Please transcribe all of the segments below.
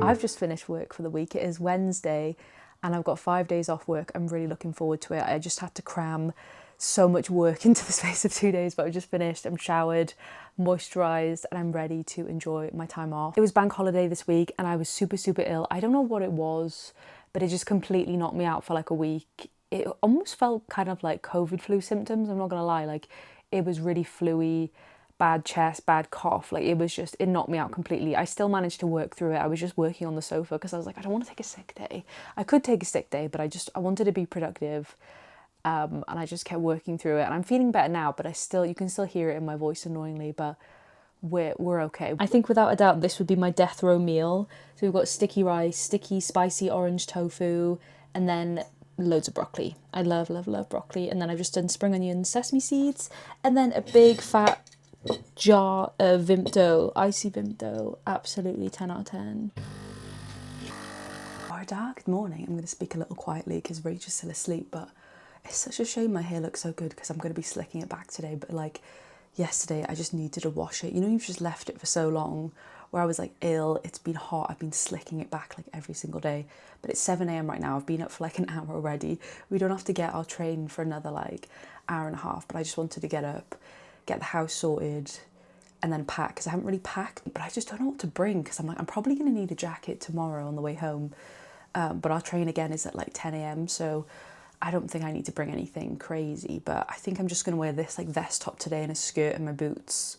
I've just finished work for the week. It is Wednesday and I've got 5 days off work. I'm really looking forward to it. I just had to cram so much work into the space of 2 days, but I just finished. I'm showered, moisturised, and I'm ready to enjoy my time off. It was bank holiday this week and I was super, super ill. I don't know what it was, but it just completely knocked me out for like a week. It almost felt kind of like COVID flu symptoms, I'm not gonna lie. Like, it was really flu-y, bad chest, bad cough. Like, it knocked me out completely. I still managed to work through it. I was just working on the sofa because I was like, I don't want to take a sick day. I could take a sick day, but I wanted to be productive. And I just kept working through it. And I'm feeling better now, but you can still hear it in my voice annoyingly, but we're okay. I think without a doubt this would be my death row meal. So we've got sticky rice, sticky spicy orange tofu, and then loads of broccoli. I love, love, love broccoli. And then I've just done spring onions, sesame seeds, and then a big fat jar of Vimto, icy Vimto. Absolutely 10 out of 10. Good morning. I'm going to speak a little quietly because Rachel's still asleep, but it's such a shame my hair looks so good because I'm going to be slicking it back today. But like yesterday, I just needed to wash it. You know, you've just left it for so long where I was like ill, it's been hot, I've been slicking it back like every single day. But it's 7 a.m. right now, I've been up for like an hour already. We don't have to get our train for another like hour and a half, but I just wanted to get up, get the house sorted, and then pack, because I haven't really packed, but I just don't know what to bring, because I'm like, I'm probably going to need a jacket tomorrow on the way home, but our train again is at like 10 a.m, so I don't think I need to bring anything crazy, but I think I'm just going to wear this like vest top today and a skirt and my boots,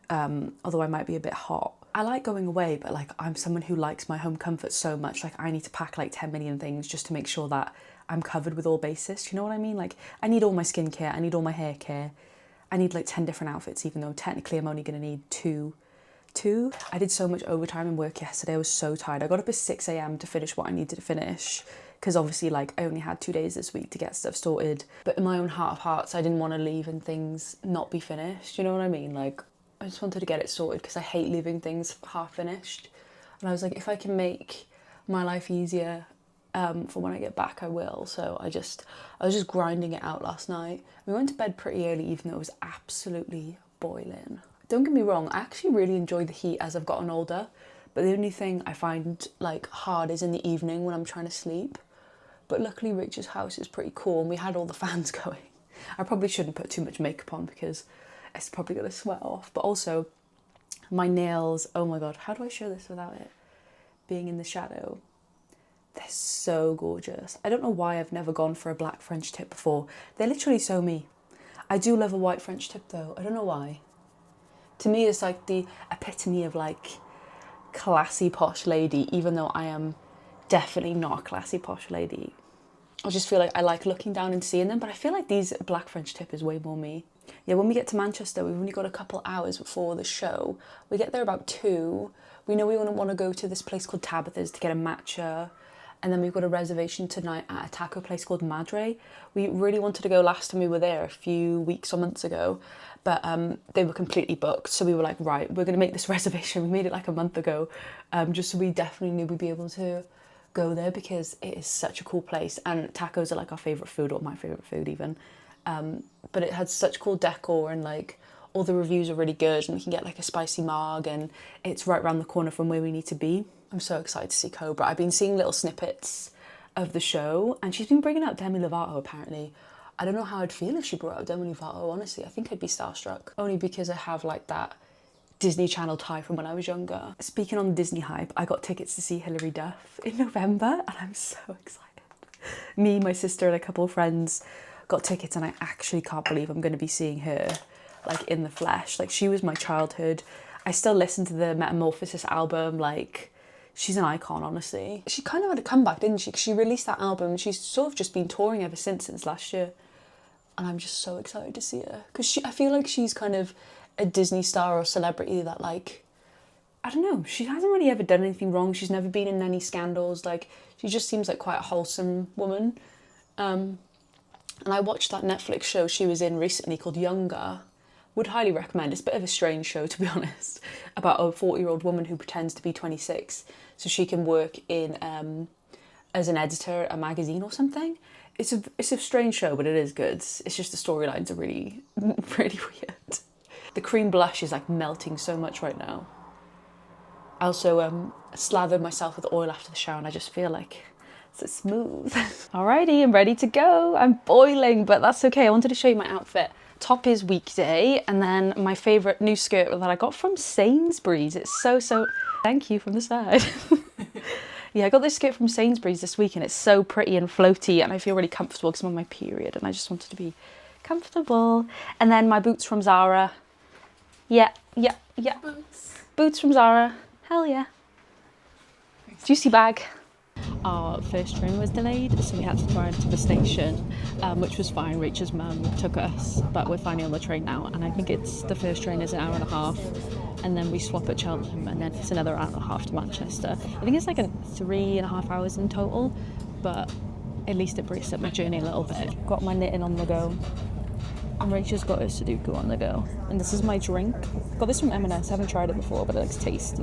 although I might be a bit hot. I like going away, but like I'm someone who likes my home comfort so much, like I need to pack like 10 million things just to make sure that I'm covered with all bases, you know what I mean? Like, I need all my skincare, I need all my hair care, I need like 10 different outfits, even though technically I'm only going to need two. I did so much overtime in work yesterday, I was so tired. I got up at 6 a.m. to finish what I needed to finish, because obviously like I only had 2 days this week to get stuff sorted. But in my own heart of hearts, I didn't want to leave and things not be finished, you know what I mean? Like, I just wanted to get it sorted because I hate leaving things half finished. And I was like, if I can make my life easier for when I get back, I will. So I was just grinding it out last night. We went to bed pretty early, even though it was absolutely boiling. Don't get me wrong, I actually really enjoy the heat as I've gotten older, but the only thing I find like hard is in the evening when I'm trying to sleep. But luckily Richard's house is pretty cool and we had all the fans going. I probably shouldn't put too much makeup on because it's probably gonna sweat off. But also my nails, oh my god, how do I show this without it being in the shadow? They're so gorgeous. I don't know why I've never gone for a black French tip before. They're literally so me. I do love a white French tip though. I don't know why. To me, it's like the epitome of like classy posh lady, even though I am definitely not a classy posh lady. I just feel like I like looking down and seeing them, but I feel like these black French tip is way more me. Yeah, when we get to Manchester, we've only got a couple hours before the show. We get there about 2. We know we want to go to this place called Tabitha's to get a matcha. And then we've got a reservation tonight at a taco place called Madre. We really wanted to go last time we were there a few weeks or months ago, but they were completely booked. So we were like, right, we're going to make this reservation. We made it like a month ago, just so we definitely knew we'd be able to go there because it is such a cool place. And tacos are like our favourite food, or my favourite food even. But it had such cool decor and like all the reviews are really good and we can get like a spicy marg and it's right around the corner from where we need to be. I'm so excited to see Cobra. I've been seeing little snippets of the show and she's been bringing out Demi Lovato apparently. I don't know how I'd feel if she brought out Demi Lovato, honestly. I think I'd be starstruck. Only because I have like that Disney Channel tie from when I was younger. Speaking on Disney hype, I got tickets to see Hilary Duff in November and I'm so excited. Me, my sister and a couple of friends got tickets and I actually can't believe I'm going to be seeing her like in the flesh. Like, she was my childhood. I still listen to the Metamorphosis album. Like, she's an icon, honestly. She kind of had a comeback, didn't she? 'Cause she released that album and she's sort of just been touring ever since last year. And I'm just so excited to see her. Because I feel like she's kind of a Disney star or celebrity that like, I don't know, she hasn't really ever done anything wrong. She's never been in any scandals. Like, she just seems like quite a wholesome woman. And I watched that Netflix show she was in recently called Younger. Would highly recommend. It's a bit of a strange show, to be honest, about a 40-year-old woman who pretends to be 26 so she can work in as an editor at a magazine or something. It's a strange show, but it is good. It's just the storylines are really, really weird. The cream blush is like melting so much right now. I also slathered myself with oil after the shower and I just feel like so smooth. Alrighty, I'm ready to go. I'm boiling, but that's okay. I wanted to show you my outfit. Top is weekday, and then my favourite new skirt that I got from Sainsbury's. It's so, thank you from the side. Yeah, I got this skirt from Sainsbury's this week and it's so pretty and floaty and I feel really comfortable because I'm on my period and I just wanted to be comfortable. And then my boots from Zara. Yeah. Boots from Zara. Hell yeah. Juicy bag. Our first train was delayed, so we had to drive to the station, which was fine. Rachel's mum took us, but we're finally on the train now, and I think the first train is an hour and a half, and then we swap at Cheltenham, and then it's another hour and a half to Manchester. I think it's like 3.5 hours in total, but at least it breaks up my journey a little bit. Got my knitting on the go, and Rachel's got her Sudoku on the go. And this is my drink. Got this from M&S. I haven't tried it before, but it looks tasty.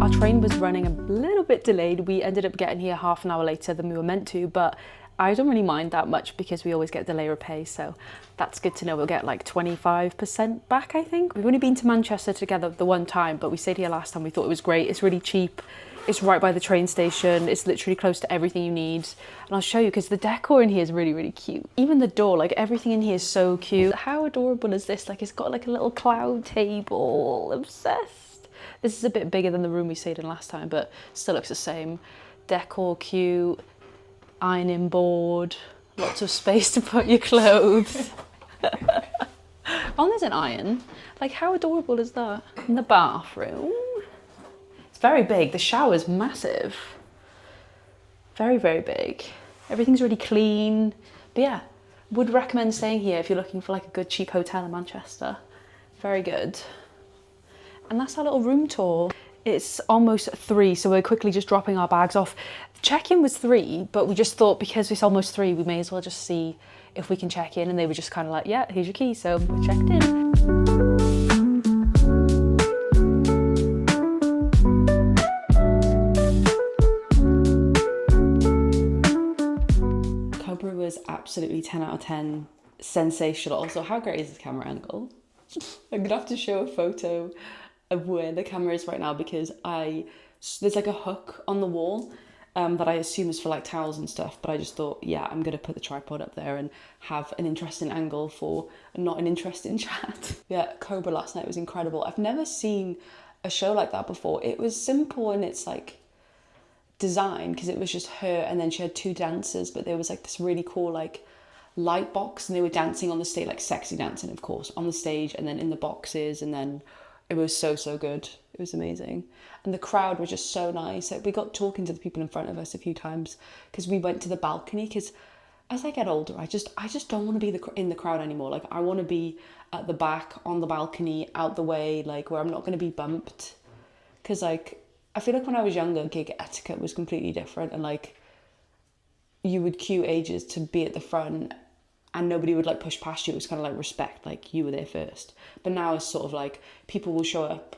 Our train was running a little bit delayed. We ended up getting here half an hour later than we were meant to, but I don't really mind that much because we always get delay repay, so that's good to know. We'll get like 25% back, I think. We've only been to Manchester together the one time, but we stayed here last time. We thought it was great. It's really cheap. It's right by the train station. It's literally close to everything you need. And I'll show you because the decor in here is really, really cute. Even the door, like everything in here is so cute. How adorable is this? Like it's got like a little cloud table. Obsessed. This is a bit bigger than the room we stayed in last time, but still looks the same. Decor cute, ironing board, lots of space to put your clothes. Oh, there's an iron. Like how adorable is that? In the bathroom. It's very big. The shower's massive. Very, very big. Everything's really clean. But yeah, would recommend staying here if you're looking for like a good cheap hotel in Manchester. Very good. And that's our little room tour. It's almost 3, so we're quickly just dropping our bags off. Check-in was 3, but we just thought because it's almost 3, we may as well just see if we can check in. And they were just kind of like, yeah, here's your key. So we checked in. Cobra was absolutely 10 out of 10. Sensational. So how great is this camera angle? I'm gonna have to show a photo of where the camera is right now because there's like a hook on the wall that I assume is for like towels and stuff, but I just thought, yeah, I'm gonna put the tripod up there and have an interesting angle for not an interesting chat. Yeah, Cobra last night was incredible. I've never seen a show like that before. It was simple in its like design because it was just her and then she had 2 dancers, but there was like this really cool like light box and they were dancing on the stage, like sexy dancing of course, on the stage and then in the boxes, and then it was so good. It was amazing. And the crowd was just so nice. Like, we got talking to the people in front of us a few times because we went to the balcony because as I get older, I just don't want to be in the crowd anymore. Like I want to be at the back on the balcony, out the way, like where I'm not going to be bumped. Because like, I feel like when I was younger, gig etiquette was completely different and like you would queue ages to be at the front and nobody would like push past you. It was kind of like respect, like you were there first. But now it's sort of like people will show up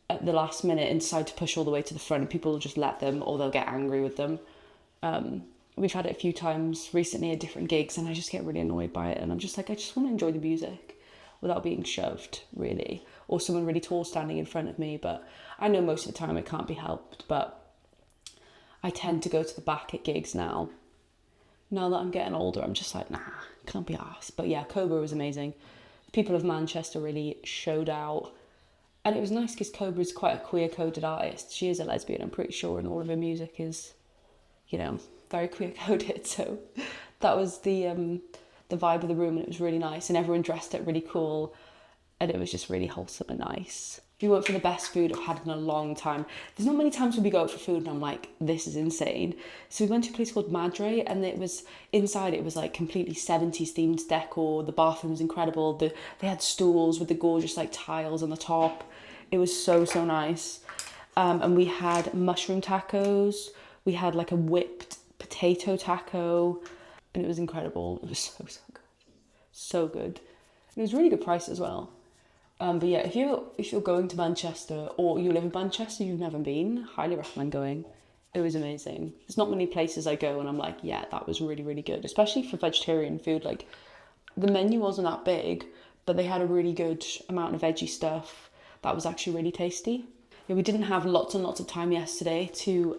at the last minute and decide to push all the way to the front and people will just let them or they'll get angry with them. We've had it a few times recently at different gigs and I just get really annoyed by it and I'm just like, I just want to enjoy the music without being shoved really, or someone really tall standing in front of me. But I know most of the time it can't be helped, but I tend to go to the back at gigs now. Now that I'm getting older, I'm just like, nah, can't be arsed. But yeah, Cobra was amazing. The people of Manchester really showed out. And it was nice because Cobra's quite a queer-coded artist. She is a lesbian, I'm pretty sure, and all of her music is, you know, very queer-coded. So that was the vibe of the room, and it was really nice. And everyone dressed up really cool, and it was just really wholesome and nice. We went for the best food I've had in a long time. There's not many times when we go out for food and I'm like, this is insane. So we went to a place called Madre and it was inside, it was like completely 70s themed decor. The bathroom was incredible. They had stools with the gorgeous like tiles on the top. It was so nice. And we had mushroom tacos. We had like a whipped potato taco and it was incredible. It was so good. So good. And it was really good price as well. But yeah, if you're going to Manchester or you live in Manchester, you've never been, highly recommend going. It was amazing. There's not many places I go and I'm like, yeah, that was really, really good, especially for vegetarian food. Like, the menu wasn't that big, but they had a really good amount of veggie stuff that was actually really tasty. Yeah, we didn't have lots and lots of time yesterday to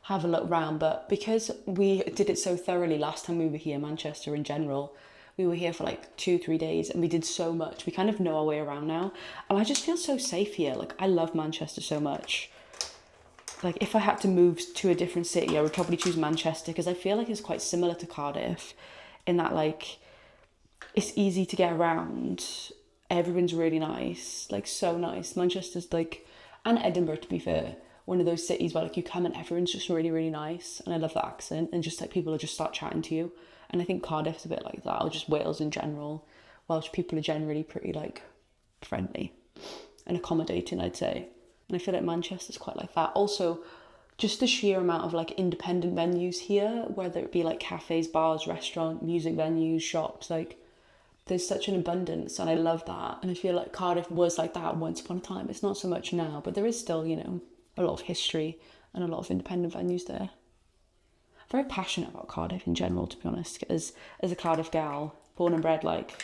have a look around, but because we did it so thoroughly last time we were here, Manchester in general, we were here for like 2-3 days and we did so much. We kind of know our way around now. And I just feel so safe here. Like, I love Manchester so much. Like, if I had to move to a different city, I would probably choose Manchester because I feel like it's quite similar to Cardiff in that, like, it's easy to get around. Everyone's really nice, like, so nice. Manchester's like, and Edinburgh, to be fair, one of those cities where like you come and everyone's just really, really nice. And I love the accent, and just like people will just start chatting to you. And I think Cardiff's a bit like that, or just Wales in general. Welsh people are generally pretty like friendly and accommodating, I'd say. And I feel like Manchester's quite like that. Also, just the sheer amount of like independent venues here, whether it be like cafes, bars, restaurant, music venues, shops, like there's such an abundance, and I love that. And I feel like Cardiff was like that once upon a time. It's not so much now, but there is still, you know, a lot of history and a lot of independent venues there. I'm very passionate about Cardiff in general, to be honest, as a Cardiff gal, born and bred, like,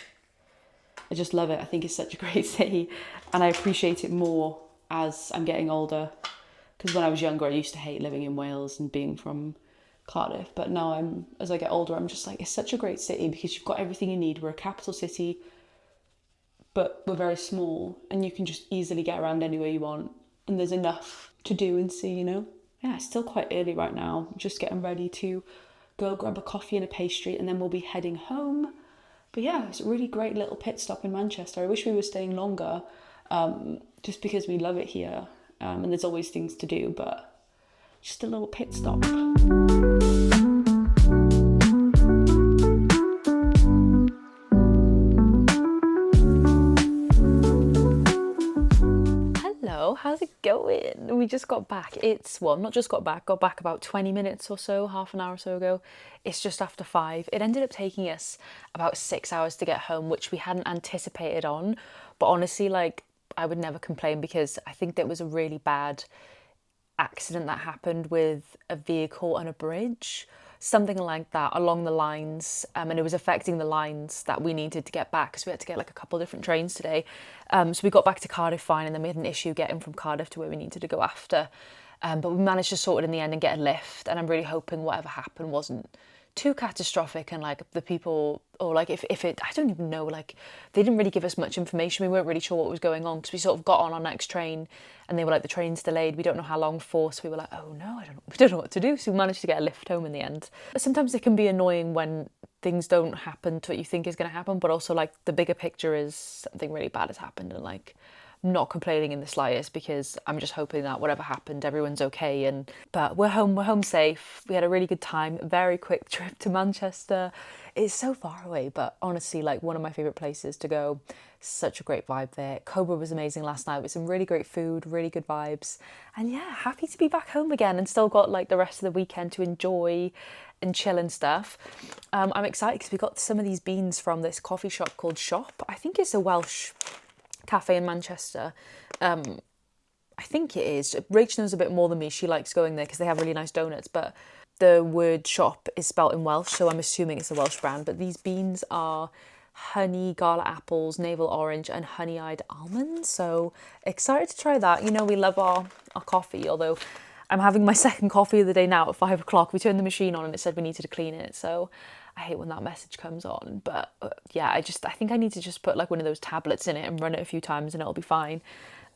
I just love it. I think it's such a great city, and I appreciate it more as I'm getting older, because when I was younger I used to hate living in Wales and being from Cardiff, but now as I get older, I'm just like, it's such a great city because you've got everything you need. We're a capital city, but we're very small, and you can just easily get around anywhere you want, and there's enough to do and see, you know. Yeah, it's still quite early right now. I'm just getting ready to go grab a coffee and a pastry, and then we'll be heading home. But yeah, it's a really great little pit stop in Manchester. I wish we were staying longer, just because we love it here, and there's always things to do, but just a little pit stop. Hello, how's it going? We just got back. Not just got back about 20 minutes or so, half an hour or so ago. It's just after 5. It ended up taking us about 6 hours to get home, which we hadn't anticipated on. But honestly, like, I would never complain, because I think there was a really bad accident that happened with a vehicle on a bridge, something like that, along the lines, and it was affecting the lines that we needed to get back, because we had to get like a couple of different trains today. So we got back to Cardiff fine, and then we had an issue getting from Cardiff to where we needed to go after. But we managed to sort it in the end and get a lift, and I'm really hoping whatever happened wasn't too catastrophic, and like the people, or like if it, I don't even know, like they didn't really give us much information. We weren't really sure what was going on, because we sort of got on our next train and they were like, the train's delayed, we don't know how long for. So we were like, oh no, we don't know what to do. So we managed to get a lift home in the end. But sometimes it can be annoying when things don't happen to what you think is going to happen, but also like the bigger picture is something really bad has happened, and like I'm not complaining in the slightest, because I'm just hoping that whatever happened, everyone's okay. But we're home safe. We had a really good time. A very quick trip to Manchester. It's so far away, but honestly, like, one of my favourite places to go. Such a great vibe there. Cobra was amazing last night with some really great food, really good vibes. And yeah, happy to be back home again, and still got like the rest of the weekend to enjoy and chill and stuff. I'm excited because we got some of these beans from this coffee shop called Shop. I think it's a Welsh cafe in Manchester. I think it is. Rach knows a bit more than me. She likes going there because they have really nice donuts, but the word shop is spelt in Welsh, so I'm assuming it's a Welsh brand. But these beans are honey, gala apples, navel orange, and honey-eyed almonds. So excited to try that. You know, we love our coffee, although I'm having my second coffee of the day now at 5 o'clock. We turned the machine on and it said we needed to clean it. So I hate when that message comes on. But yeah, I think I need to just put like one of those tablets in it and run it a few times and it'll be fine.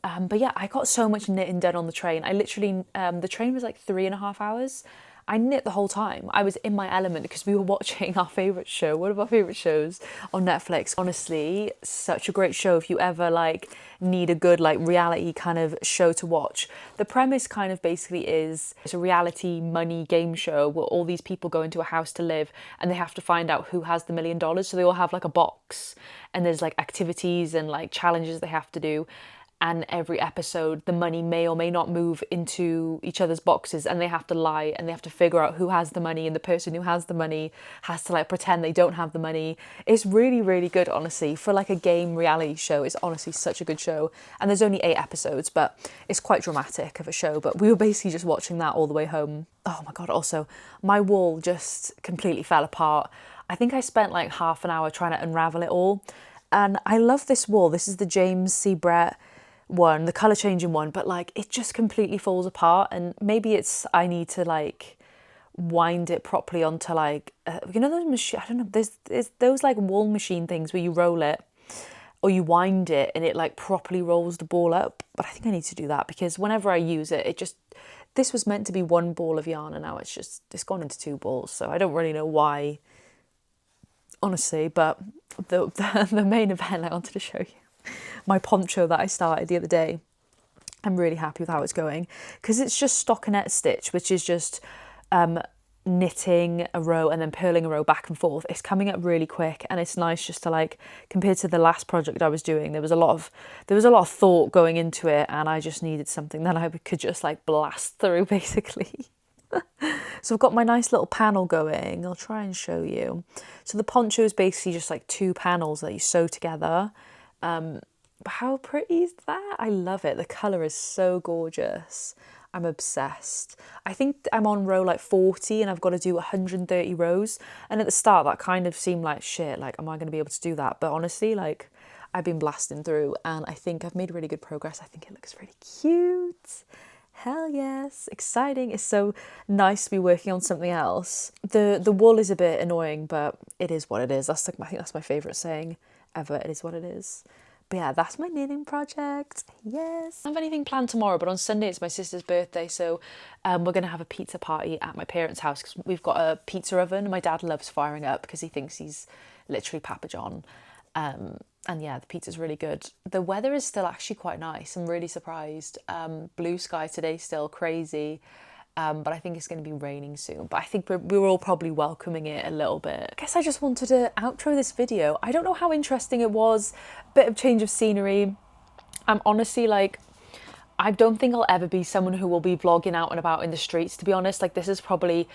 But yeah, I got so much knitting done on the train. I literally, the train was like 3.5 hours. I knit the whole time. I was in my element because we were watching our favourite show, one of our favourite shows on Netflix. Honestly, such a great show if you ever like need a good like reality kind of show to watch. The premise kind of basically is it's a reality money game show where all these people go into a house to live and they have to find out who has the $1 million. So they all have like a box and there's like activities and like challenges they have to do. and every episode the money may or may not move into each other's boxes, and they have to lie and they have to figure out who has the money, and the person who has the money has to like pretend they don't have the money. It's really, really good, honestly. For like a game reality show, it's honestly such a good show. And there's only 8 episodes, but it's quite dramatic of a show. But we were basically just watching that all the way home. Oh my God, also, my wall just completely fell apart. I think I spent like half an hour trying to unravel it all. And I love this wall. This is the James C. Brett one, the colour changing one, but like it just completely falls apart. And maybe it's, I need to like wind it properly onto like, you know those machine, I don't know, there's those like wall machine things where you roll it or you wind it and it like properly rolls the ball up. But I think I need to do that because whenever I use it, it just, this was meant to be 1 ball of yarn and now it's gone into 2 balls. So I don't really know why, honestly, but the main event I wanted to show you, my poncho that I started the other day. I'm really happy with how it's going because it's just stockinette stitch, which is just knitting a row and then purling a row back and forth. It's coming up really quick and it's nice just to like, compared to the last project I was doing, there was a lot of thought going into it and I just needed something that I could just like blast through basically. So I've got my nice little panel going. I'll try and show you. So the poncho is basically just like 2 panels that you sew together. How pretty is that? I love it. The colour is so gorgeous. I'm obsessed. I think I'm on row like 40 and I've got to do 130 rows. And at the start that kind of seemed like shit, like am I going to be able to do that? But honestly, like I've been blasting through and I think I've made really good progress. I think it looks really cute. Hell yes, exciting. It's so nice to be working on something else. The wool is a bit annoying, but it is what it is. That's like I think that's my favourite saying ever. It is what it is. But yeah, that's my knitting project. Yes. I don't have anything planned tomorrow, but on Sunday it's my sister's birthday, so we're going to have a pizza party at my parents' house because we've got a pizza oven. My dad loves firing up because he thinks he's literally Papa John. And yeah, the pizza's really good. The weather is still actually quite nice. I'm really surprised. Blue sky today, still crazy. But I think it's going to be raining soon. But I think we're all probably welcoming it a little bit. I guess I just wanted to outro this video. I don't know how interesting it was. Bit of change of scenery. I'm honestly like, I don't think I'll ever be someone who will be vlogging out and about in the streets, to be honest. Like this is probably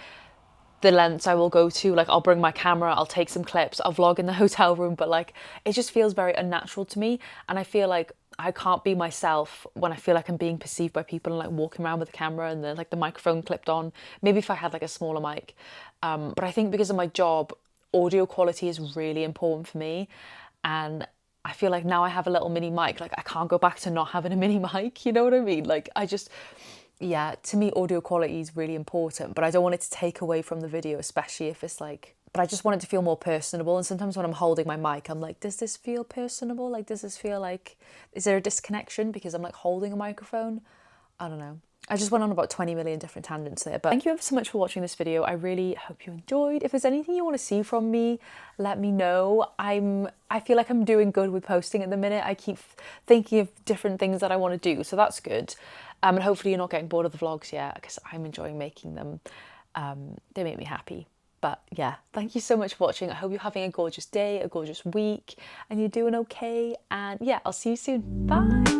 the lengths I will go to. Like I'll bring my camera, I'll take some clips, I'll vlog in the hotel room, but like it just feels very unnatural to me. And I feel like I can't be myself when I feel like I'm being perceived by people and like walking around with the camera and the microphone clipped on. Maybe if I had like a smaller mic. But I think because of my job, audio quality is really important for me. And I feel like now I have a little mini mic, like I can't go back to not having a mini mic, you know what I mean? Like yeah, to me audio quality is really important, but I don't want it to take away from the video, especially if it's like, but I just want it to feel more personable. And sometimes when I'm holding my mic, I'm like, does this feel personable? Like, does this feel like, is there a disconnection because I'm like holding a microphone? I don't know. I just went on about 20 million different tangents there, but thank you ever so much for watching this video. I really hope you enjoyed. If there's anything you want to see from me, let me know. I feel like I'm doing good with posting at the minute. I keep thinking of different things that I want to do, so that's good. And hopefully you're not getting bored of the vlogs yet, because I'm enjoying making them. They make me happy. But yeah, thank you so much for watching. I hope you're having a gorgeous day, a gorgeous week, and you're doing okay. And yeah, I'll see you soon. Bye.